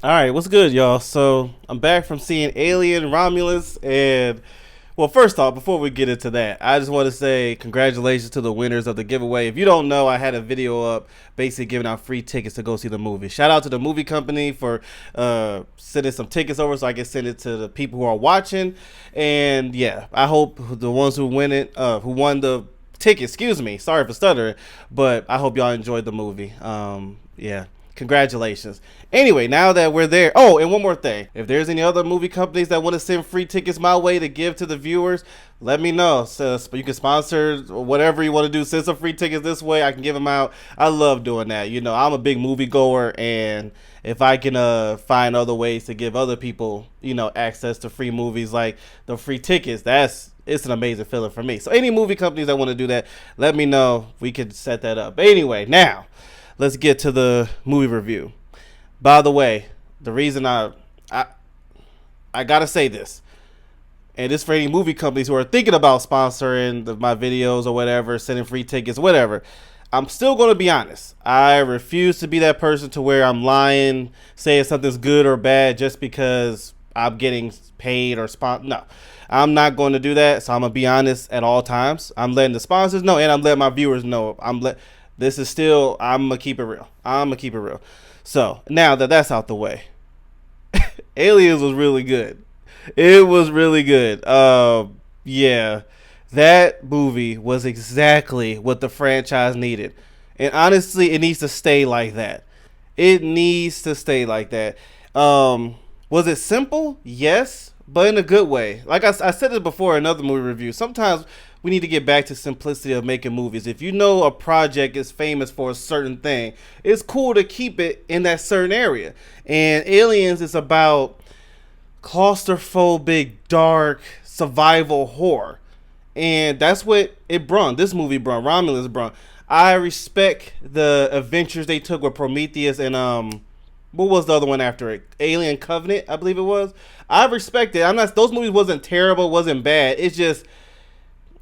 All right, what's good, y'all? So I'm back from seeing Alien Romulus, and well, first off, before we get into that, I just want to say congratulations to the winners of the giveaway. If you don't know, I had a video up basically giving out free tickets to go see the movie. Shout out to the movie company for sending some tickets over so I can send it to the people who are watching. And yeah, I hope the ones who win it, who won the ticket, excuse me, sorry for stuttering, but I hope y'all enjoyed the movie. Yeah. Congratulations. Anyway, now that we're there. Oh, and one more thing. If there's any other movie companies that want to send free tickets my way to give to the viewers, let me know. So you can sponsor whatever you want to do. Send some free tickets this way. I can give them out. I love doing that. You know, I'm a big movie goer, and if I can find other ways to give other people, you know, access to free movies like the free tickets, it's an amazing feeling for me. So any movie companies that want to do that, let me know. We could set that up. But anyway, now let's get to the movie review. By the way, the reason I gotta say this, and this for any movie companies who are thinking about sponsoring my videos or whatever, sending free tickets, whatever. I'm still gonna be honest. I refuse to be that person to where I'm lying, saying something's good or bad just because I'm getting paid or sponsored. No, I'm not going to do that. So I'm gonna be honest at all times. I'm letting the sponsors know, and I'm letting my viewers know. This is still, I'm going to keep it real. I'm going to keep it real. So, now that that's out the way, Aliens was really good. It was really good. Yeah, that movie was exactly what the franchise needed. And honestly, it needs to stay like that. It needs to stay like that. Was it simple? Yes, but in a good way. Like I said it before in another movie review. Sometimes we need to get back to simplicity of making movies. If you know a project is famous for a certain thing, it's cool to keep it in that certain area. And Aliens is about claustrophobic, dark survival horror. And that's what it brung. This movie brung. Romulus brung. I respect the adventures they took with Prometheus and what was the other one after it? Alien Covenant, I believe it was. I respect it. I'm not. Those movies wasn't terrible, wasn't bad. It's just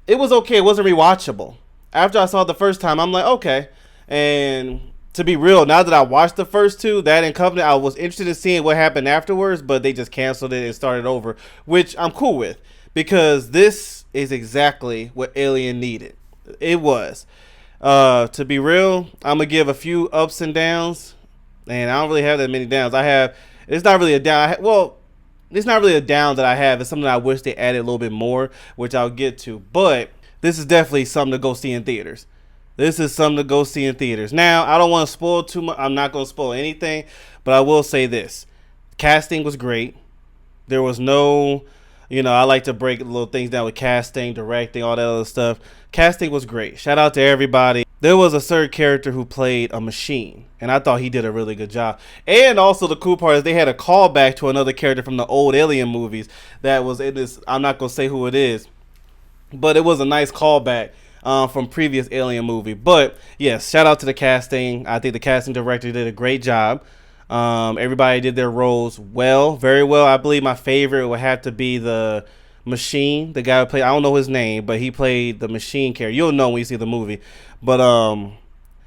it was okay. It wasn't rewatchable. After I saw it the first time, I'm like, okay. And to be real, now that I watched the first two, that and Covenant, I was interested in seeing what happened afterwards, but they just canceled it and started over, which I'm cool with because this is exactly what Alien needed. It was. To be real, I'm gonna give a few ups and downs, and I don't really have that many downs. It's not really a down. It's not really a down that I have. It's something I wish they added a little bit more, which I'll get to. But this is definitely something to go see in theaters. This is something to go see in theaters. Now, I don't want to spoil too much. I'm not going to spoil anything, but I will say this. Casting was great. There was no, I like to break little things down with casting, directing, all that other stuff. Casting was great. Shout out to everybody. There was a certain character who played a machine, and I thought he did a really good job. And also the cool part is they had a callback to another character from the old Alien movies that was in this. I'm not going to say who it is, but it was a nice callback from previous Alien movie. But yes, shout out to the casting. I think the casting director did a great job. Everybody did their roles well, very well. I believe my favorite would have to be the machine, the guy who played, I don't know his name, but he played the machine character. You'll know when you see the movie. But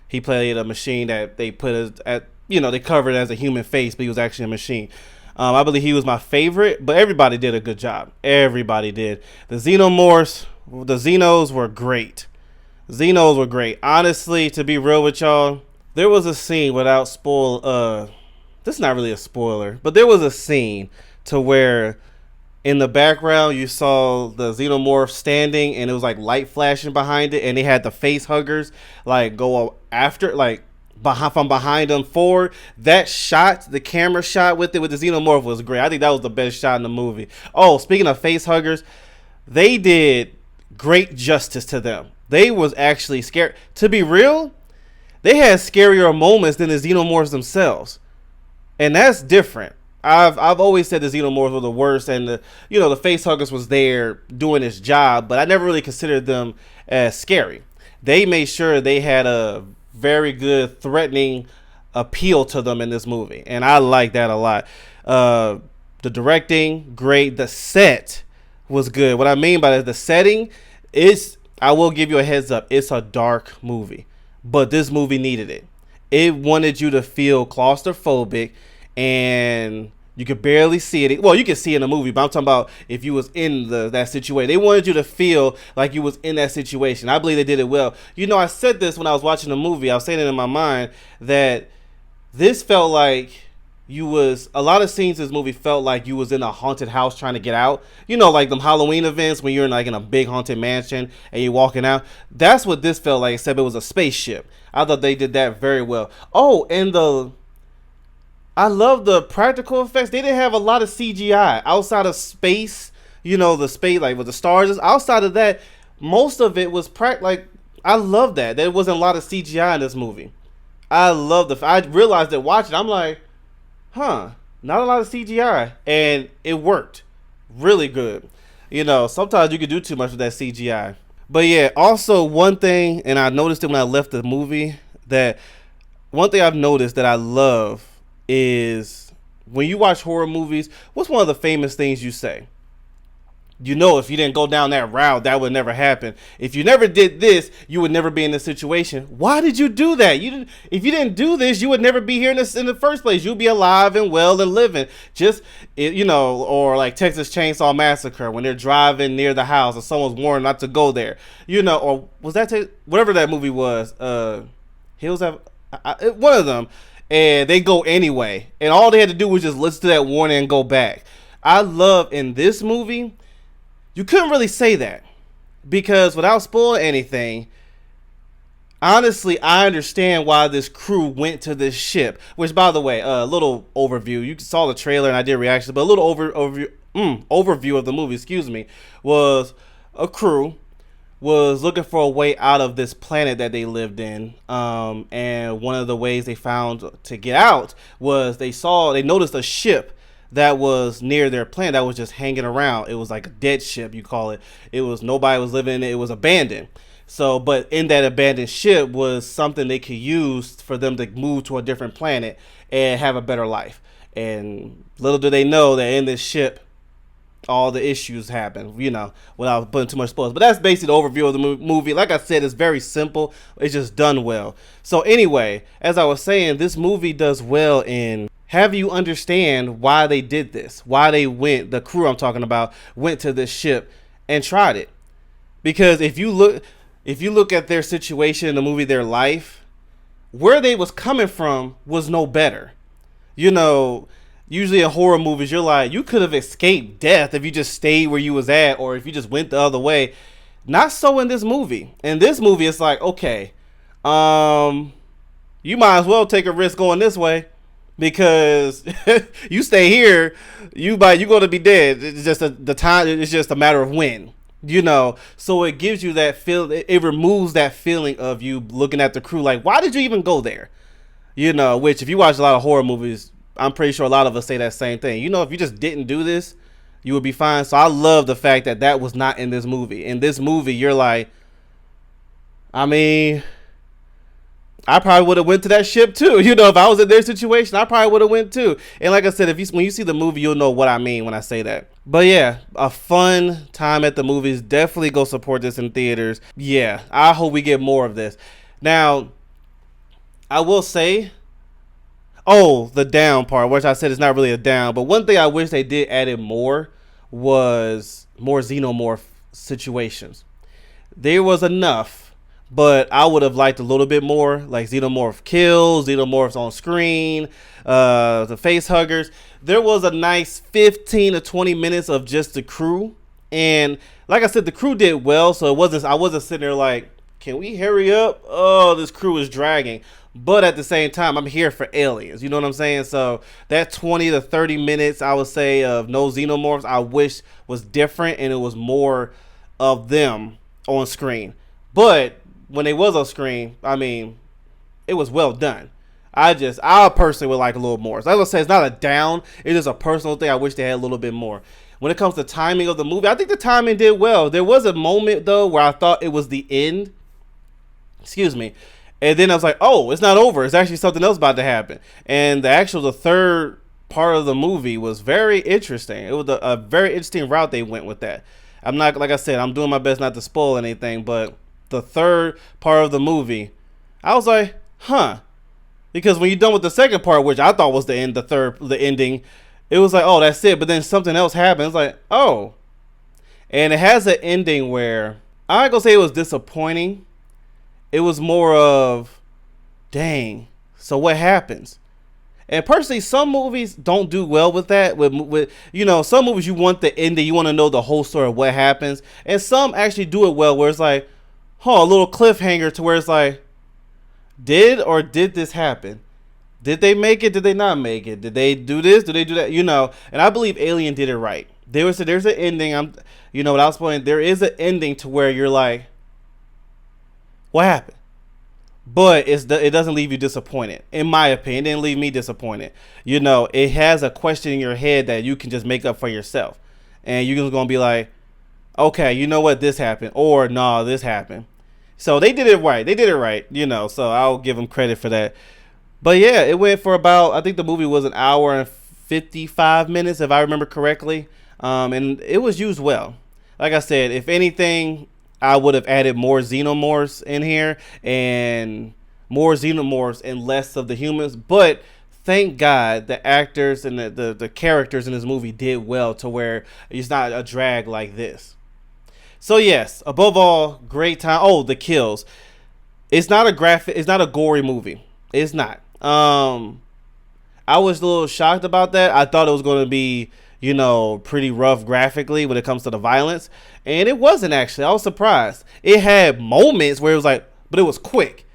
he played a machine that they put they covered as a human face, but he was actually a machine. I believe he was my favorite, but everybody did a good job. Everybody did. The Xenos were great. Xenos were great. Honestly, to be real with y'all, there was a scene without this is not really a spoiler, but there was a scene to where in the background you saw the xenomorph standing and it was like light flashing behind it, and they had the face huggers like go after, like from behind them forward. That shot, the camera shot with the xenomorph was great. I think that was the best shot in the movie. Oh, speaking of face huggers, they did great justice to them. They was actually scary. To be real, they had scarier moments than the xenomorphs themselves. And that's different. I've always said the xenomorphs were the worst, and the face huggers was there doing its job, but I never really considered them as scary. They made sure they had a very good threatening appeal to them in this movie, and I like that a lot. The directing, great. The set was good. What I mean by that, the setting is, I will give you a heads up, it's a dark movie, but this movie needed it. It wanted you to feel claustrophobic, and you could barely see it. Well, you can see it in the movie, but I'm talking about if you was in that situation. They wanted you to feel like you was in that situation. I believe they did it well. You know, I said this when I was watching the movie. I was saying it in my mind that this felt like a lot of scenes in this movie felt like you was in a haunted house trying to get out. You know, like them Halloween events when you're in a big haunted mansion and you're walking out. That's what this felt like, except it was a spaceship. I thought they did that very well. Oh, and I love the practical effects. They didn't have a lot of CGI outside of space. You know, the space, like with the stars. Outside of that, most of it was like, I love that. There wasn't a lot of CGI in this movie. I realized that watching, I'm like, not a lot of CGI, and it worked really good. You know, sometimes you can do too much with that CGI. But yeah, also one thing, and I noticed it when I left the movie, that one thing I've noticed that I love is when you watch horror movies, what's one of the famous things you say? You know, if you didn't go down that route, that would never happen. If you never did this, you would never be in this situation. Why did you do that? If you didn't do this, you would never be here in the first place. You'd be alive and well and living. Or like Texas Chainsaw Massacre when they're driving near the house and someone's warned not to go there. You know, or was that whatever that movie was? Hills Have one of them, and they go anyway. And all they had to do was just listen to that warning and go back. I love in this movie. You couldn't really say that because without spoiling anything, honestly, I understand why this crew went to this ship. Which, by the way, a little overview. You saw the trailer and I did reaction, but a little overview of the movie. Excuse me, was a crew was looking for a way out of this planet that they lived in, and one of the ways they found to get out was they noticed a ship that was near their planet that was just hanging around. It was like a dead ship, you call it. Nobody was living in it. It was abandoned. So, but in that abandoned ship was something they could use for them to move to a different planet and have a better life. And little do they know that in this ship, all the issues happen, you know, without putting too much spoilers. But that's basically the overview of the movie. Like I said, it's very simple. It's just done well. So anyway, as I was saying, this movie does well in have you understand why they did this, why the crew I'm talking about went to this ship and tried it. Because if you look at their situation in the movie, their life, where they was coming from was no better. You know, usually in horror movies, you're like, you could have escaped death if you just stayed where you was at, or if you just went the other way. Not so in this movie. In this movie, it's like, okay, you might as well take a risk going this way. Because you stay here, you're going to be dead. It's just the time. It's just a matter of when, you know. So it gives you that feel. It removes that feeling of you looking at the crew like, why did you even go there? You know, which if you watch a lot of horror movies, I'm pretty sure a lot of us say that same thing. You know, if you just didn't do this, you would be fine. So I love the fact that was not in this movie. In this movie, you're like, I mean, I probably would have went to that ship too. You know, if I was in their situation, I probably would have went too. And like I said, when you see the movie, you'll know what I mean when I say that. But yeah, a fun time at the movies. Definitely go support this in theaters. Yeah, I hope we get more of this. Now, I will say, the down part, which I said is not really a down, but one thing I wish they did add in more was more xenomorph situations. There was enough. But I would have liked a little bit more, like xenomorph kills, xenomorphs on screen, the face huggers. There was a nice 15 to 20 minutes of just the crew. And like I said, the crew did well. So I wasn't sitting there like, can we hurry up? Oh, this crew is dragging. But at the same time, I'm here for aliens. You know what I'm saying? So that 20 to 30 minutes, I would say, of no xenomorphs, I wish was different. And it was more of them on screen. But when they was on screen, I mean, it was well done. I personally would like a little more. So as I say, it's not a down. It is a personal thing. I wish they had a little bit more. When it comes to timing of the movie, I think the timing did well. There was a moment, though, where I thought it was the end. Excuse me. And then I was like, oh, it's not over. It's actually something else about to happen. And the third part of the movie was very interesting. It was a very interesting route they went with that. I'm not, like I said, I'm doing my best not to spoil anything, but the third part of the movie, I was like, Because when you're done with the second part, which I thought was the end, the ending, it was like, oh, that's it. But then something else happens. It's like, oh, and it has an ending where I'm not gonna say it was disappointing. It was more of, dang. So what happens? And personally, some movies don't do well with that. With some movies you want the ending, you want to know the whole story of what happens, and some actually do it well, where it's like, a little cliffhanger to where it's like, did this happen? Did they make it? Did they not make it? Did they do this? Did they do that? And I believe Alien did it right. There's an ending. Without spoiling, there is an ending to where you're like, what happened? But it doesn't leave you disappointed. In my opinion, it didn't leave me disappointed. It has a question in your head that you can just make up for yourself, and you're just gonna be like, okay, you know what, this happened, or nah, this happened. So they did it right. So I'll give them credit for that. But yeah, it went for about, I think the movie was an hour and 55 minutes, if I remember correctly. And it was used well. Like I said, if anything, I would have added more xenomorphs in here and more xenomorphs and less of the humans. But thank God the actors and the characters in this movie did well to where it's not a drag like this. So yes, above all, great time. Oh, the kills. It's not a gory movie. It's not. I was a little shocked about that. I thought it was going to be, pretty rough graphically when it comes to the violence. And it wasn't actually. I was surprised. It had moments where it was like, but it was quick.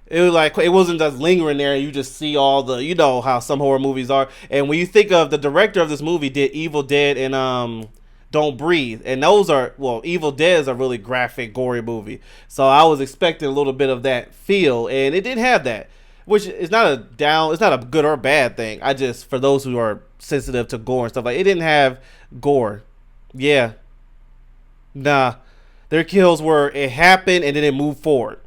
It was like, it wasn't just lingering there. You just see all the, how some horror movies are. And when you think of the director of this movie did Evil Dead and Don't Breathe. And those are, Evil Dead is a really graphic, gory movie. So I was expecting a little bit of that feel. And it didn't have that. Which is it's not a good or bad thing. For those who are sensitive to gore and stuff, like, it didn't have gore. Yeah. Nah. Their kills were, it happened and then it moved forward.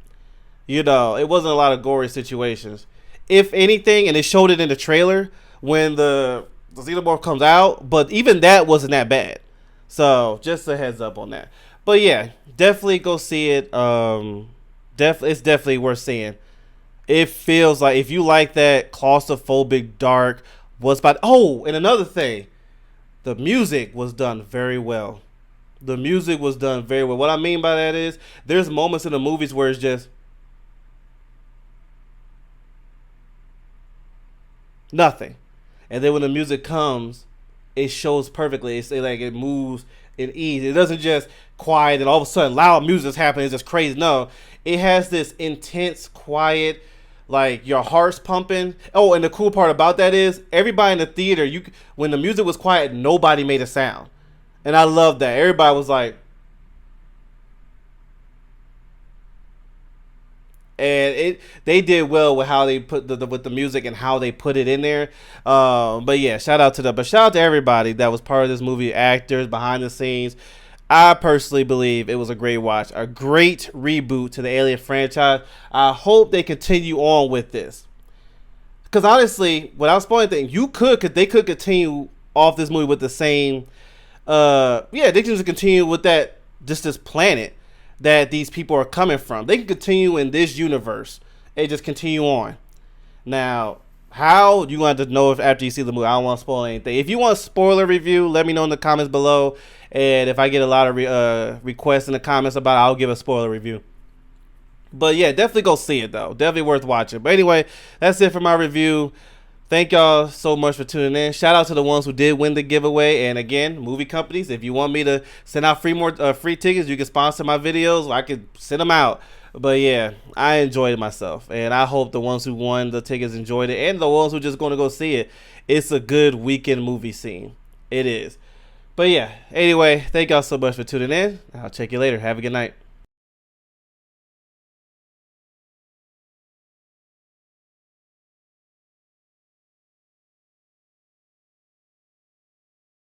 It wasn't a lot of gory situations. If anything, and they showed it in the trailer when the xenomorph comes out, but even that wasn't that bad. So just a heads up on that. But yeah, definitely go see it. It's definitely worth seeing. It feels like, if you like that claustrophobic, dark, and another thing, the music was done very well. What I mean by that is, there's moments in the movies where it's just nothing. And then when the music comes, it shows perfectly. It's like it moves in ease. It doesn't just quiet and all of a sudden loud music's happening. It's just crazy. No, it has this intense, quiet, like your heart's pumping. Oh, and the cool part about that is everybody in the theater, when the music was quiet, nobody made a sound. And I love that. Everybody was like, and they did well with how they put with the music and how they put it in there. But yeah, shout out to everybody that was part of this movie, actors behind the scenes. I personally believe it was a great watch, a great reboot to the Alien franchise. I hope they continue on with this, because honestly, without spoiling things, they could continue off this movie with the same. They can just continue with that, just this planet that these people are coming from. They can continue in this universe and just continue on. Now, how you want to know if after you see the movie? I don't want to spoil anything. If you want a spoiler review, let me know in the comments below. And if I get a lot of requests in the comments about it, I'll give a spoiler review. But yeah, definitely go see it though. Definitely worth watching. But anyway, that's it for my review. Thank y'all so much for tuning in. Shout out to the ones who did win the giveaway. And again, movie companies, if you want me to send out free tickets, you can sponsor my videos. I could send them out. But yeah, I enjoyed it myself. And I hope the ones who won the tickets enjoyed it. And the ones who just going to go see it. It's a good weekend movie scene. It is. But yeah, anyway, thank y'all so much for tuning in. I'll check you later. Have a good night.